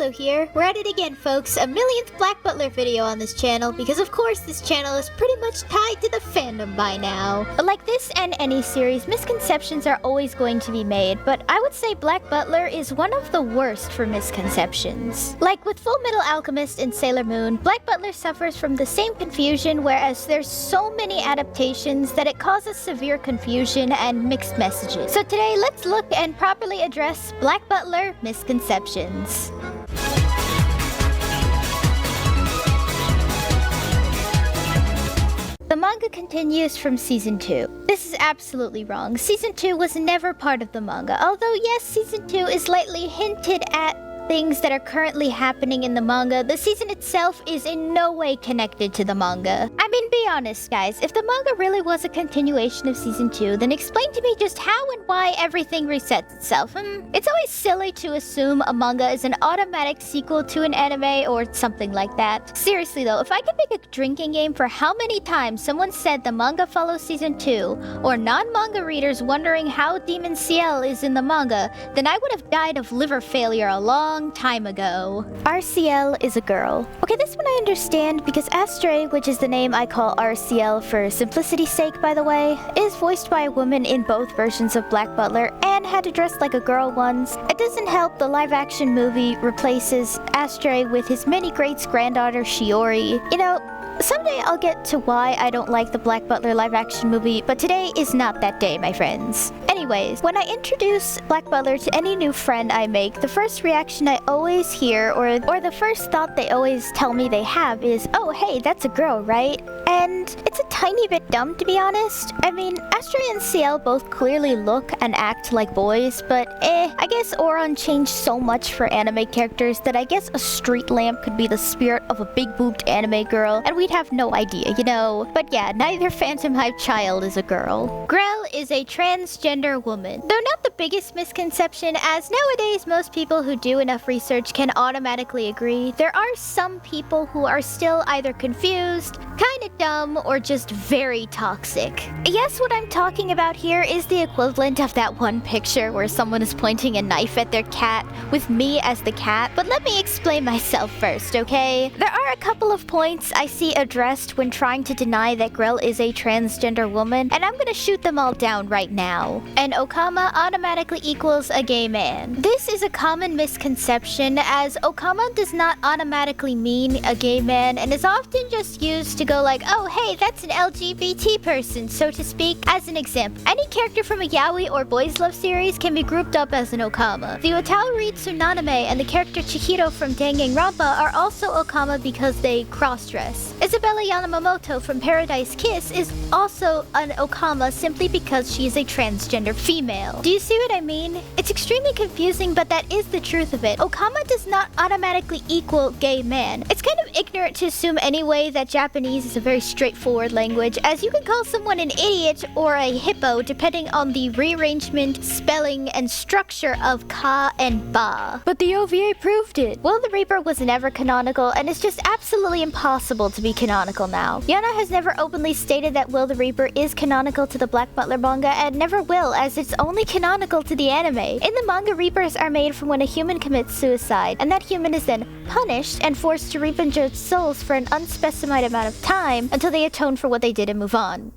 Butler here. We're at it again, folks. A millionth Black Butler video on this channel, because of course this channel is pretty much tied to the fandom by now. But like this and any series, misconceptions are always going to be made, but I would say Black Butler is one of the worst for misconceptions. Like with Full Metal Alchemist and Sailor Moon, Black Butler suffers from the same confusion, whereas there's so many adaptations that it causes severe confusion and mixed messages. So today, let's look and properly address Black Butler misconceptions. The manga continues from Season 2. This is absolutely wrong. Season 2 was never part of the manga, although yes, Season 2 is lightly hinted at things that are currently happening in the manga. The season itself is in no way connected to the manga. I mean, be honest, guys. If the manga really was a continuation of Season 2, then explain to me just how and why everything resets itself. It's always silly to assume a manga is an automatic sequel to an anime or something like that. Seriously though, if I could make a drinking game for how many times someone said the manga follows Season 2, or non-manga readers wondering how Demon Ciel is in the manga, then I would have died of liver failure a long time ago. RCL is a girl. Okay, this one I understand because Astray, which is the name I call RCL for simplicity's sake by the way, is voiced by a woman in both versions of Black Butler and had to dress like a girl once. It doesn't help the live-action movie replaces Astray with his many greats granddaughter Shiori. You know, someday I'll get to why I don't like the Black Butler live-action movie, but today is not that day, my friends. Anyways, when I introduce Black Butler to any new friend I make, the first reaction I always hear, or the first thought they always tell me they have is, oh hey, that's a girl, right? And it's a tiny bit dumb, to be honest. I mean, Astray and Ciel both clearly look and act like boys, but I guess Oron changed so much for anime characters that I guess a street lamp could be the spirit of a big-boobed anime girl, and we'd have no idea, you know? But yeah, neither Phantom Hive child is a girl. Grell is a transgender woman. Though not the biggest misconception, as nowadays most people who do enough research can automatically agree, there are some people who are still either confused, kinda dumb, or just very toxic. Yes, what I'm talking about here is the equivalent of that one picture where someone is pointing a knife at their cat with me as the cat, but let me explain myself first, okay? There are a couple of points I see addressed when trying to deny that Grell is a transgender woman, and I'm gonna shoot them all down right now. An Okama automatically equals a gay man. This is a common misconception, as Okama does not automatically mean a gay man and is often just used to go like, oh hey, that's an LGBT person, so to speak. As an example, any character from a yaoi or boys love series can be grouped up as an Okama. The Otaru read Tsunanime and the character Chihiro from Danganronpa are also Okama because they cross-dress. Isabella Yamamoto from Paradise Kiss is also an Okama simply because she is a transgender female. Do you see what I mean? It's extremely confusing, but that is the truth of it. Okama does not automatically equal gay man. It's kind of ignorant to assume anyway that Japanese is a very straightforward language, as you can call someone an idiot or a hippo depending on the rearrangement, spelling, and structure of ka and ba. But the OVA proved it. Will the Reaper was never canonical, and it's just absolutely impossible to be canonical now. Yana has never openly stated that Will the Reaper is canonical to the Black Butler manga, and never will, as it's only canonical to the anime. In the manga, Reapers are made from when a human commits suicide, and that human is then punished and forced to reap injured souls for an unspecified amount of time until they atone for what they did and move on.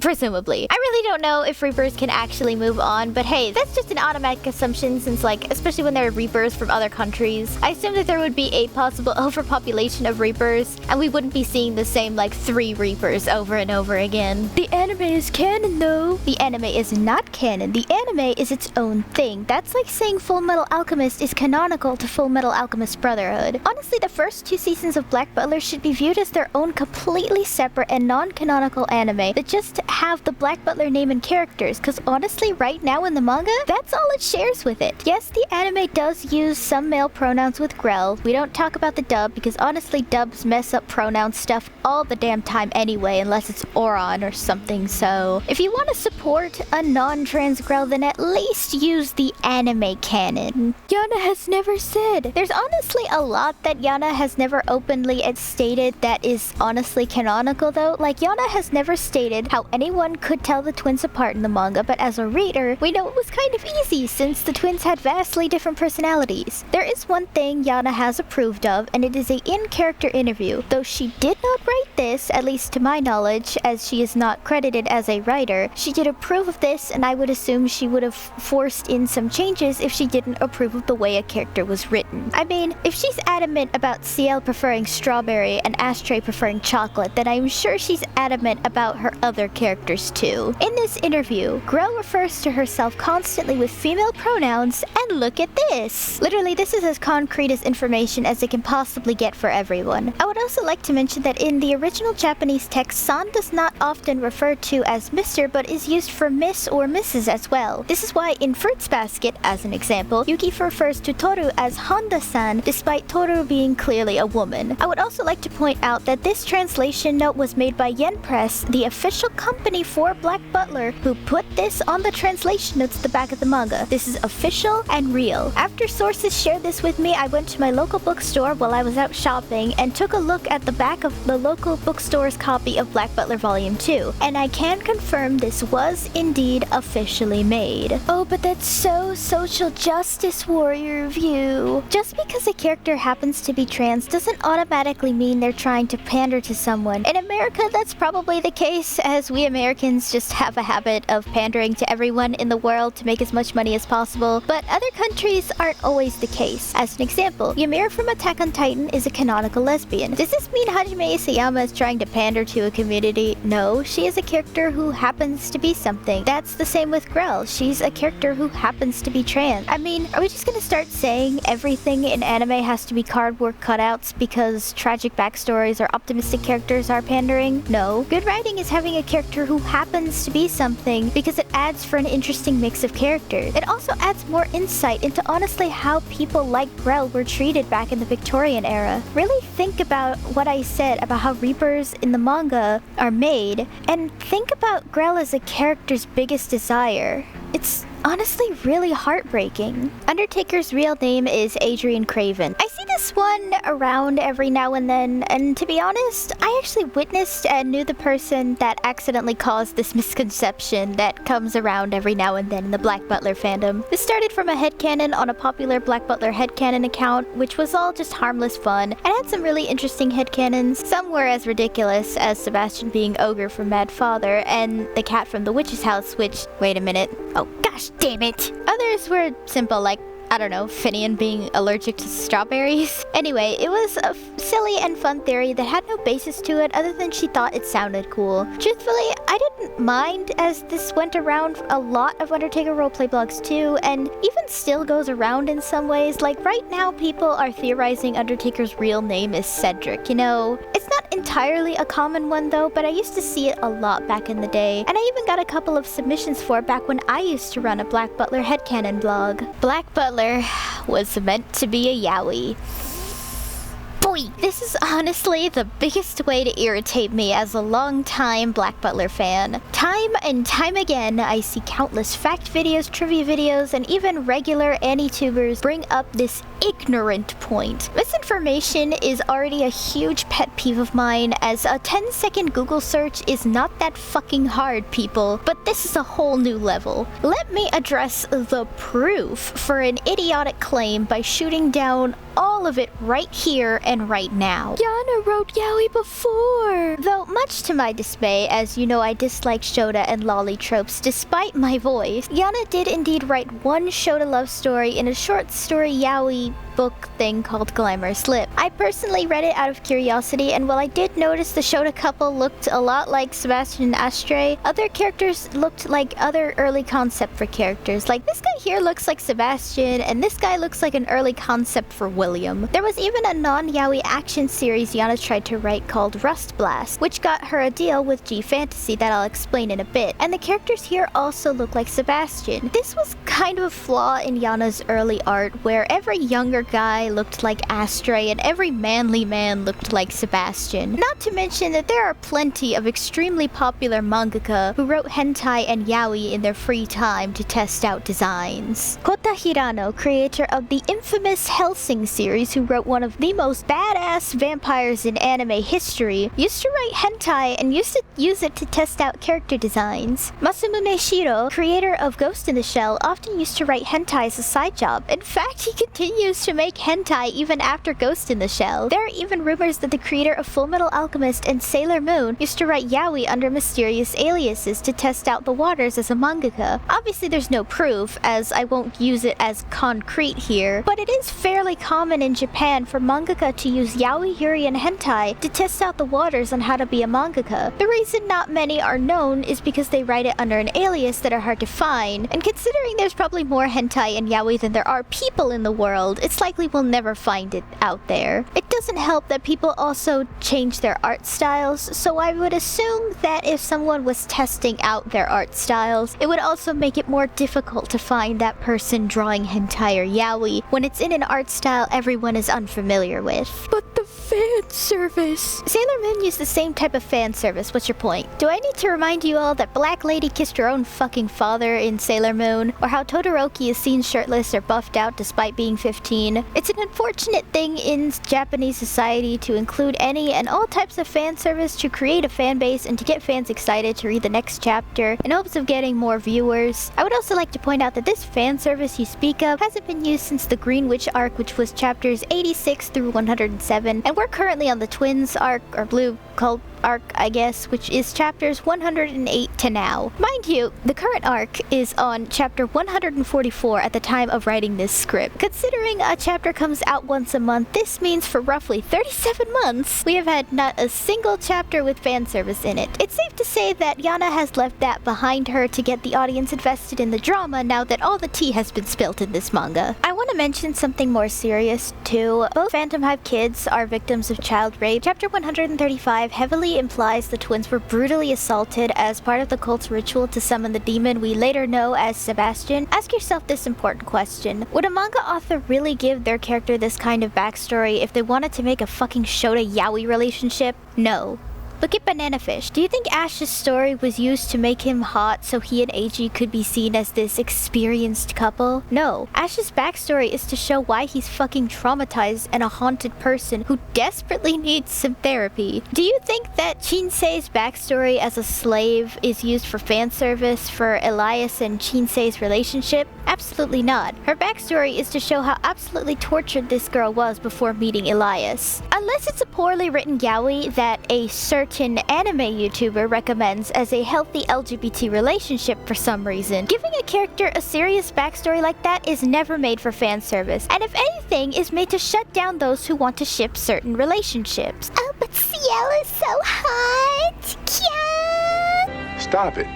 Presumably. I really don't know if Reapers can actually move on, but hey, that's just an automatic assumption since, like, especially when there are Reapers from other countries, I assume that there would be a possible overpopulation of Reapers, and we wouldn't be seeing the same, like, 3 Reapers over and over again. The anime is canon, though. The anime is not canon. The anime is its own thing. That's like saying Full Metal Alchemist is canonical to Full Metal Alchemist Brotherhood. Honestly, the first 2 seasons of Black Butler should be viewed as their own completely separate and non-canonical anime that just have the Black Butler name and characters, because honestly right now in the manga, that's all it shares with it. Yes, the anime does use some male pronouns with Grell. We don't talk about the dub because honestly dubs mess up pronoun stuff all the damn time anyway, unless it's Oron or something. So if you want to support a non-trans Grell, then at least use the anime canon. Yana has never said. There's honestly a lot that Yana has never openly stated that is honestly canonical though. Like Yana has never stated how anyone could tell the twins apart in the manga, but as a reader, we know it was kind of easy since the twins had vastly different personalities. There is one thing Yana has approved of, and it is a in-character interview. Though she did not write this, at least to my knowledge, as she is not credited as a writer, she did approve of this, and I would assume she would have forced in some changes if she didn't approve of the way a character was written. I mean, if she's adamant about CL preferring strawberry and Ashtray preferring chocolate, then I'm sure she's adamant about her other characters too. In this interview, Grell refers to herself constantly with female pronouns, and look at this! Literally, this is as concrete as information as it can possibly get for everyone. I would also like to mention that in the original Japanese text, san does not often refer to as Mr. but is used for Miss or Mrs. as well. This is why in Fruits Basket, as an example, Yuki refers to Toru as Honda-san despite Toru being clearly a woman. I would also like to point out that this translation note was made by Yen Press, the official company for Black Butler, who put this on the translation notes at the back of the manga. This is official and real. After sources shared this with me, I went to my local bookstore while I was out shopping and took a look at the back of the local bookstore's copy of Black Butler Volume 2, and I can confirm this was indeed officially made. Oh, but that's so social justice warrior of you. Just because a character happens to be trans doesn't automatically mean they're trying to pander to someone. In America, that's probably the case, as we Americans just have a habit of pandering to everyone in the world to make as much money as possible, but other countries aren't always the case. As an example, Ymir from Attack on Titan is a canonical lesbian. Does this mean Hajime Isayama is trying to pander to a community? No, she is a character who happens to be something. That's the same with Grell. She's a character who happens to be trans. I mean, are we just gonna start saying everything in anime has to be cardboard cutouts because tragic backstories or optimistic characters are pandering? No. Good writing is having a character who happens to be something because it adds for an interesting mix of characters. It also adds more insight into honestly how people like Grell were treated back in the Victorian era. Really think about what I said about how Reapers in the manga are made, and think about Grell as a character's biggest desire. It's honestly really heartbreaking. Undertaker's real name is Adrian Crevan. I see this one around every now and then, and to be honest, I actually witnessed and knew the person that accidentally caused this misconception that comes around every now and then in the Black Butler fandom. This started from a headcanon on a popular Black Butler headcanon account, which was all just harmless fun, and had some really interesting headcanons. Some were as ridiculous as Sebastian being Ogre from Mad Father, and the cat from the witch's house, which, wait a minute, oh gosh damn it. Others were simple, like, I don't know, Finian being allergic to strawberries. Anyway, it was a silly and fun theory that had no basis to it other than she thought it sounded cool. Truthfully, I didn't mind as this went around a lot of Undertaker roleplay blogs too, and even still goes around in some ways. Like right now, people are theorizing Undertaker's real name is Cedric. You know, it's not entirely a common one though, but I used to see it a lot back in the day, and I even got a couple of submissions for it back when I used to run a Black Butler headcanon blog. Black Butler was meant to be a yaoi. Boy, this is honestly the biggest way to irritate me as a long-time Black Butler fan. Time and time again, I see countless fact videos, trivia videos, and even regular Anitubers bring up this ignorant point. Misinformation is already a huge pet peeve of mine, as a 10-second Google search is not that fucking hard, people, but this is a whole new level. Let me address the proof for an idiotic claim by shooting down all of it right here and right now. Yana wrote yaoi before! Though much to my dismay, as you know I dislike Shota and lolly tropes despite my voice, Yana did indeed write one Shota love story in a short story yaoi book thing called Glamorous Lip. I personally read it out of curiosity, and while I did notice the Shota couple looked a lot like Sebastian and Ashtray, other characters looked like other early concept for characters. Like this guy here looks like Sebastian, and this guy looks like an early concept for William. There was even a non-yaoi action series Yana tried to write called Rust Blast, which got her a deal with G Fantasy that I'll explain in a bit, and the characters here also look like Sebastian. This was kind of a flaw in Yana's early art, where every younger guy looked like Astray and every manly man looked like Sebastian. Not to mention that there are plenty of extremely popular mangaka who wrote hentai and yaoi in their free time to test out designs. Kota Hirano, creator of the infamous Hellsing series, who wrote one of the most badass vampires in anime history, used to write hentai and used to use it to test out character designs. Masamune Shiro, creator of Ghost in the Shell, often used to write hentai as a side job. In fact, he continues to make hentai even after Ghost in the Shell. There are even rumors that the creator of Fullmetal Alchemist and Sailor Moon used to write yaoi under mysterious aliases to test out the waters as a mangaka. Obviously there's no proof, as I won't use it as concrete here, but it is fairly common in Japan for mangaka to use yaoi, yuri, and hentai to test out the waters on how to be a mangaka. The reason not many are known is because they write it under an alias that are hard to find, and considering there's probably more hentai and yaoi than there are people in the world, it's likely we'll never find it out there. It doesn't help that people also change their art styles, so I would assume that if someone was testing out their art styles, it would also make it more difficult to find that person drawing hentai or yaoi when it's in an art style everyone is unfamiliar with. But the fan service! Sailor Moon used the same type of fan service. What's your point? Do I need to remind you all that Black Lady kissed her own fucking father in Sailor Moon? Or how Todoroki is seen shirtless or buffed out despite being 15? It's an unfortunate thing in Japanese society to include any and all types of fan service to create a fan base and to get fans excited to read the next chapter in hopes of getting more viewers. I would also like to point out that this fan service you speak of hasn't been used since the Green Witch arc, which was chapters 86 through 107, and we're currently on the Twins arc, or Blue Cult arc, I guess, which is chapters 108 to now. Mind you, the current arc is on chapter 144 at the time of writing this script. Considering a chapter comes out once a month, this means for roughly 37 months, we have had not a single chapter with fan service in it. It's safe to say that Yana has left that behind her to get the audience invested in the drama now that all the tea has been spilt in this manga. I want to mention something more serious too. Both Phantom Hive kids are victims of child rape. Chapter 135 heavily implies the twins were brutally assaulted as part of the cult's ritual to summon the demon we later know as Sebastian. Ask yourself this important question. Would a manga author really give their character this kind of backstory if they wanted to make a fucking Shota yaoi relationship? No. Look at Banana Fish. Do you think Ash's story was used to make him hot so he and Eiji could be seen as this experienced couple? No. Ash's backstory is to show why he's fucking traumatized and a haunted person who desperately needs some therapy. Do you think that Chinsei's backstory as a slave is used for fan service for Elias and Chinsei's relationship? Absolutely not. Her backstory is to show how absolutely tortured this girl was before meeting Elias. Unless it's a poorly written yaoi that a certain anime YouTuber recommends as a healthy LGBT relationship for some reason, giving a character a serious backstory like that is never made for fan service, and if anything, is made to shut down those who want to ship certain relationships. Oh, but Ciel is so hot! Kya! Stop it.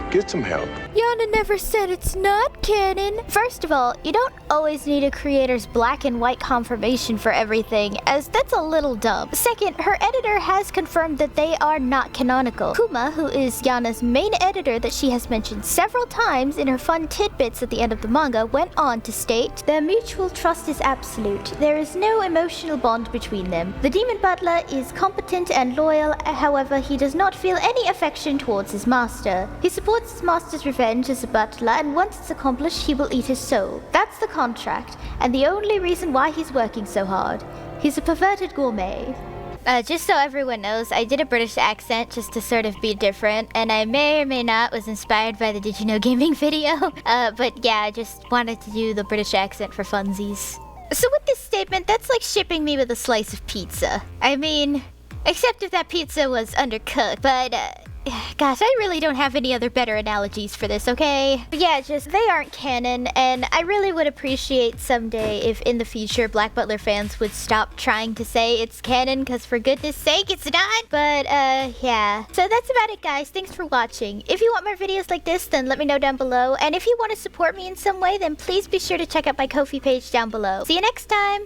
Get some help. Yana never said it's not canon. First of all, you don't always need a creator's black and white confirmation for everything, as that's a little dumb. Second, her editor has confirmed that they are not canonical. Kuma, who is Yana's main editor that she has mentioned several times in her fun tidbits at the end of the manga, went on to state, "Their mutual trust is absolute. There is no emotional bond between them. The demon butler is competent and loyal, however, he does not feel any affection towards his master. He supports his master's revenge as a butler, and once it's accomplished, he will eat his soul. That's the contract, and the only reason why he's working so hard. He's a perverted gourmet." Just so everyone knows, I did a British accent just to sort of be different, and I may or may not was inspired by the Did You Know Gaming video. But yeah, I just wanted to do the British accent for funsies. So with this statement, that's like shipping me with a slice of pizza. I mean, except if that pizza was undercooked, but gosh, I really don't have any other better analogies for this, okay? But yeah, just they aren't canon, and I really would appreciate someday if in the future Black Butler fans would stop trying to say it's canon, because for goodness sake, it's not. But yeah. So that's about it, guys. Thanks for watching. If you want more videos like this, then let me know down below. And if you want to support me in some way, then please be sure to check out my Ko-fi page down below. See you next time!